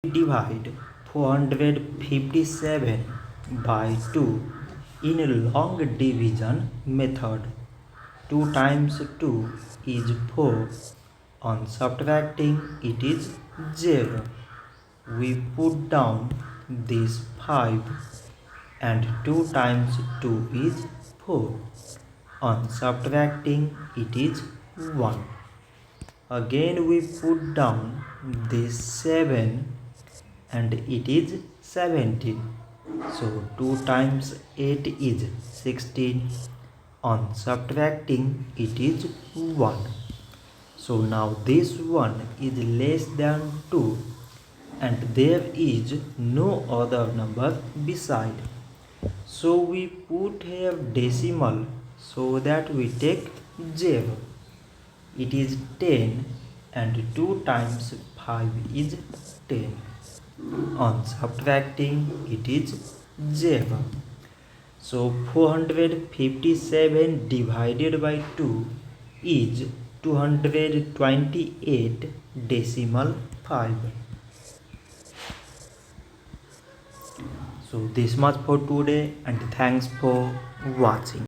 Divide 457 by 2 in long division method. 2 times 2 is 4. On subtracting it is 0. We put down this 5 and 2 times 2 is 4. On subtracting it is 1. Again we put down this 7 and it is 17. So 2 times 8 is 16. On subtracting it is 1. So now this 1 is less than 2 and there is no other number beside. So we put here decimal so that we take 0. It is 10 and 2 times 5 is 10. On subtracting it is 0. So 457 divided by 2 is 228 decimal 5. So this much for today and thanks for watching.